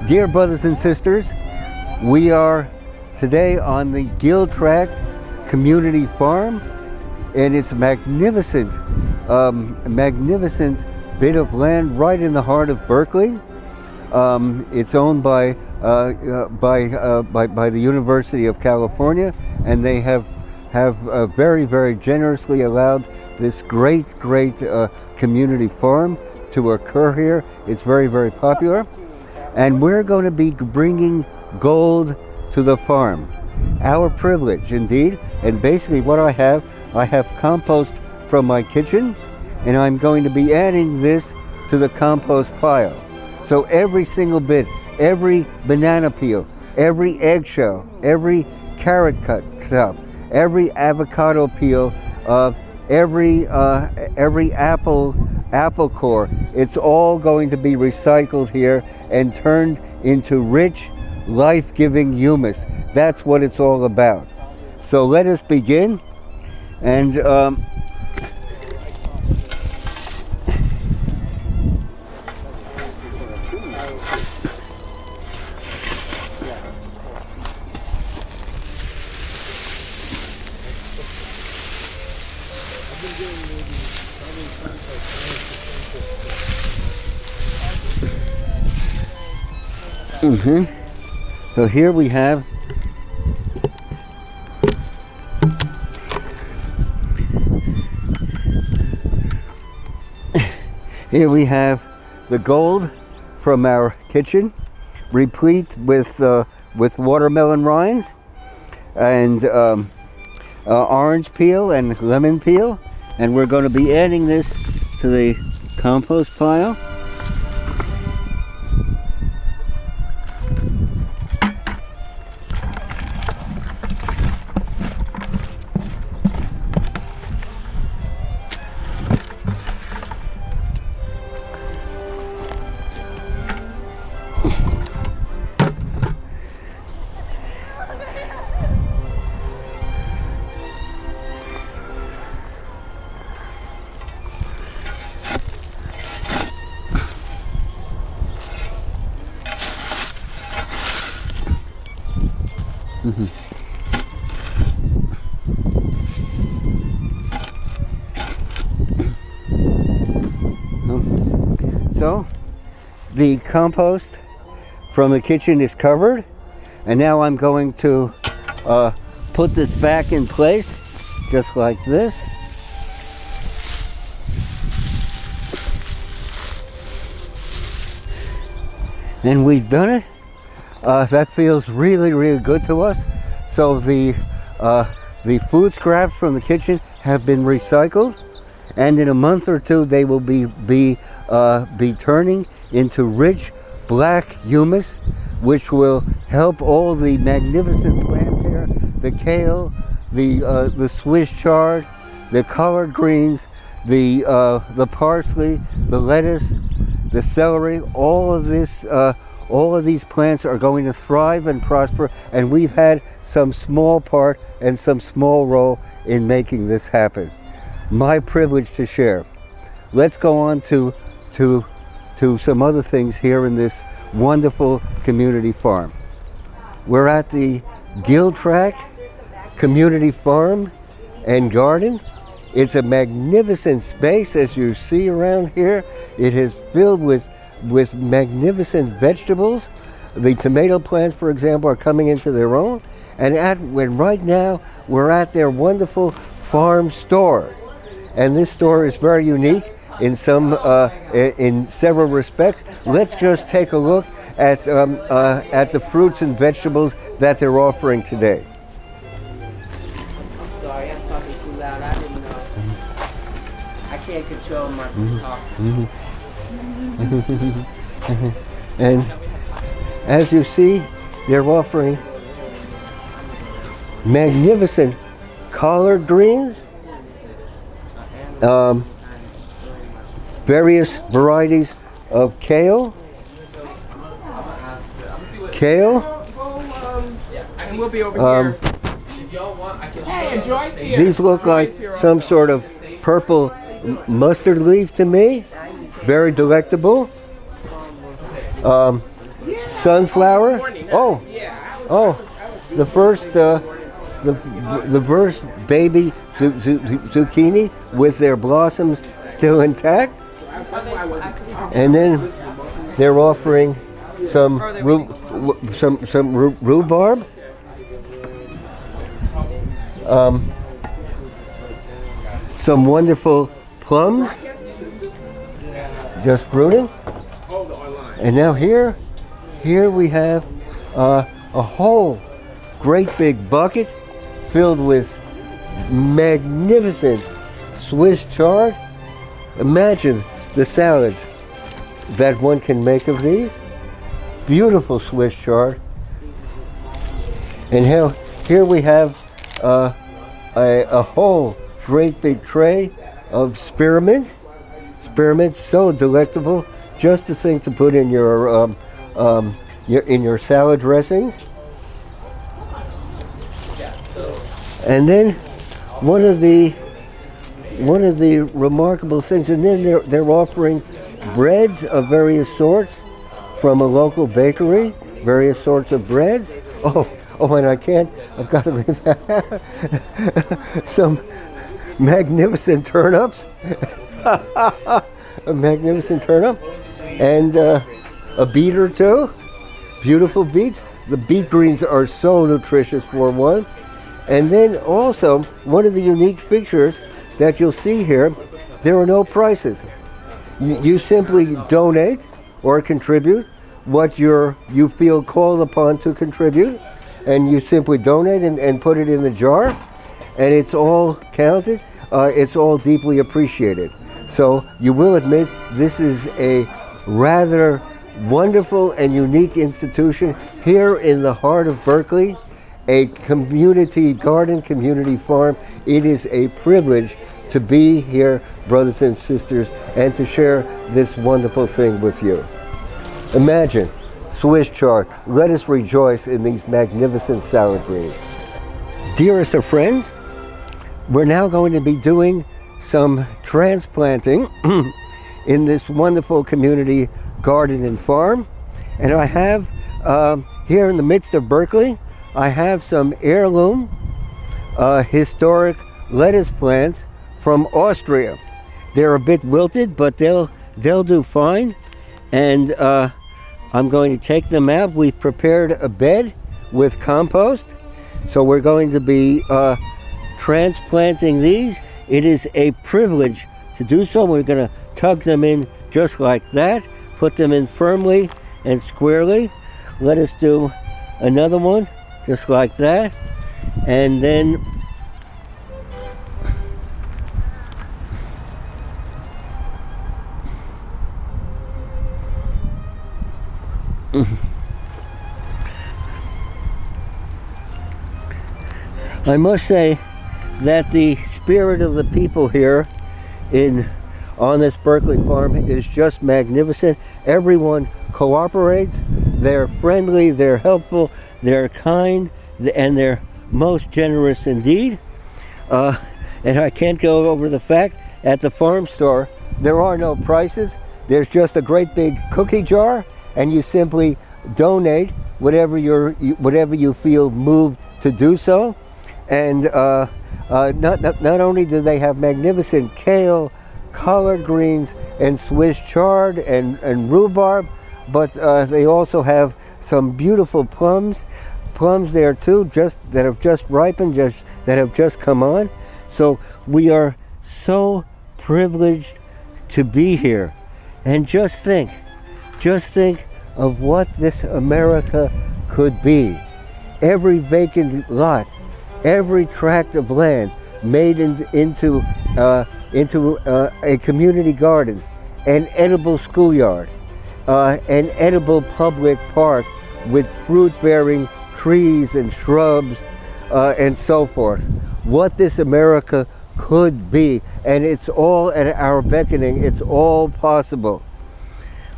Dear brothers and sisters, we are today on the Gill Tract Community Farm, and it's a magnificent bit of land right in the heart of Berkeley. It's owned by the University of California, and they have very, very generously allowed this great community farm to occur here. It's very, very popular. And we're going to be bringing gold to the farm. Our privilege, indeed. And basically what I have compost from my kitchen, and I'm going to be adding this to the compost pile. So every single bit, every banana peel, every eggshell, every carrot cup, every avocado peel, every apple core, it's all going to be recycled here and turned into rich, life-giving humus. That's what it's all about. So let us begin. And so here we have the gold from our kitchen, replete with watermelon rinds and orange peel and lemon peel, and we're going to be adding this to the compost pile. So the compost from the kitchen is covered, and now I'm going to put this back in place just like this. And we've done it. That feels really, really good to us. So the food scraps from the kitchen have been recycled, and in a month or two they will be turning into rich black humus, which will help all the magnificent plants here: the kale, the Swiss chard, the collard greens, the parsley, the lettuce, the celery. All of these plants are going to thrive and prosper, and we've had some small part and some small role in making this happen. My privilege to share. Let's go on to some other things here in this wonderful community farm. We're at the Gill Tract Community Farm and Garden. It's a magnificent space, as you see around here. It is filled with magnificent vegetables. The tomato plants, for example, are coming into their own. And right now we're at their wonderful farm store, and this store is very unique in several respects. Let's just take a look at the fruits and vegetables that they're offering today. I'm sorry, I'm talking too loud. I didn't know. I can't control my talk. And as you see, they're offering magnificent collard greens, various varieties of kale. And we'll be over here. These look like some sort of purple mustard leaf to me. Very delectable. sunflower. Morning, Oh, yeah. the first baby zucchini with their blossoms still intact, and then they're offering some rhubarb. Some wonderful plums, just fruiting. And now here we have a whole great big bucket filled with magnificent Swiss chard. Imagine the salads that one can make of these. Beautiful Swiss chard. And here we have a whole great big tray of spearmint. Spearmint, so delectable, just the thing to put in your salad dressings. And then one of the remarkable things, and then they're offering breads of various sorts from a local bakery, various sorts of breads. Oh, and I've got to leave that. Some magnificent turnips. A magnificent turnip. And a beet or two. Beautiful beets. The beet greens are so nutritious for one. And then also, one of the unique features that you'll see here, there are no prices. You simply donate or contribute what you feel called upon to contribute, and you simply donate and put it in the jar, and it's all counted. It's all deeply appreciated. So you will admit this is a rather wonderful and unique institution here in the heart of Berkeley, a community garden, community farm. It is a privilege to be here, brothers and sisters, and to share this wonderful thing with you. Imagine Swiss chard. Let us rejoice in these magnificent salad greens. Dearest of friends, we're now going to be doing some transplanting in this wonderful community garden and farm. And I have, here in the midst of Berkeley, I have some heirloom historic lettuce plants from Austria. They're a bit wilted, but they'll do fine. And I'm going to take them out. We've prepared a bed with compost. So we're going to be transplanting these. It is a privilege to do so. We're going to tug them in just like that, put them in firmly and squarely. Let us do another one just like that, and then I must say that the spirit of the people here on this Berkeley farm is just magnificent. Everyone cooperates. They're friendly, they're helpful, they're kind, and they're most generous indeed. And I can't go over the fact, at the farm store, there are no prices. There's just a great big cookie jar, and you simply donate whatever you feel moved to do so. And not only do they have magnificent kale, collard greens, and Swiss chard and rhubarb, but they also have some beautiful plums there too, that have just ripened, that have just come on. So we are so privileged to be here. And just think of what this America could be. Every vacant lot, every tract of land made into a community garden, an edible schoolyard, an edible public park with fruit-bearing trees and shrubs and so forth. What this America could be, and it's all at our beckoning. It's all possible.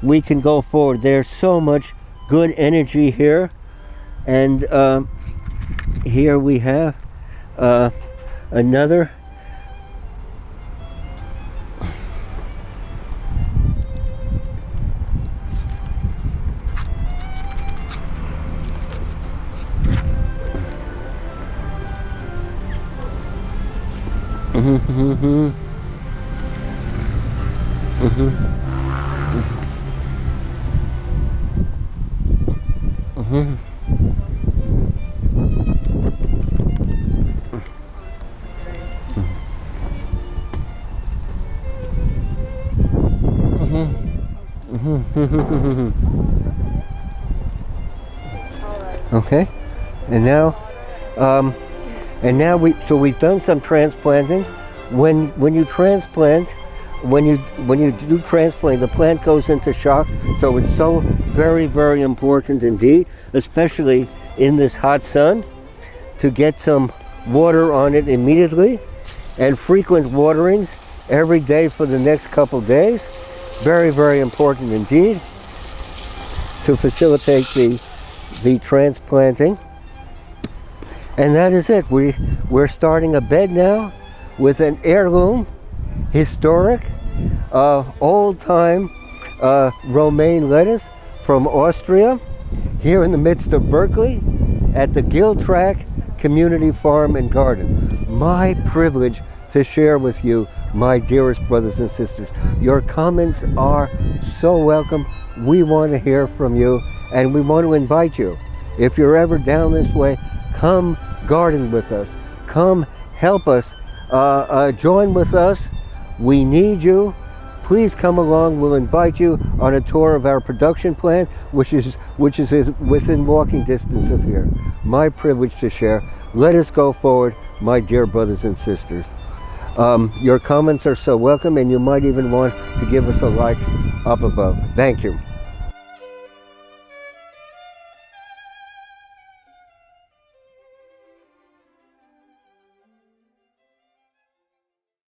We can go forward. There's so much good energy here, and here we have another. Mhm. Mhm. Mhm. Mhm. Okay, and now, we've done some transplanting. When you transplant, when you do transplant, the plant goes into shock. So it's so very, very important indeed, especially in this hot sun, to get some water on it immediately, and frequent waterings every day for the next couple days. Very, very important indeed to facilitate the transplanting. And that is it. We're starting a bed now with an heirloom, historic, old-time romaine lettuce from Austria, here in the midst of Berkeley, at the Gill Tract Community Farm and Garden. My privilege to share with you, my dearest brothers and sisters. Your comments are so welcome. We want to hear from you, and we want to invite you. If you're ever down this way, come garden with us. Come help us. Join with us. We need you. Please come along. We'll invite you on a tour of our production plant, which is within walking distance of here. My privilege to share. Let us go forward, my dear brothers and sisters. Your comments are so welcome, and you might even want to give us a like up above. Thank you.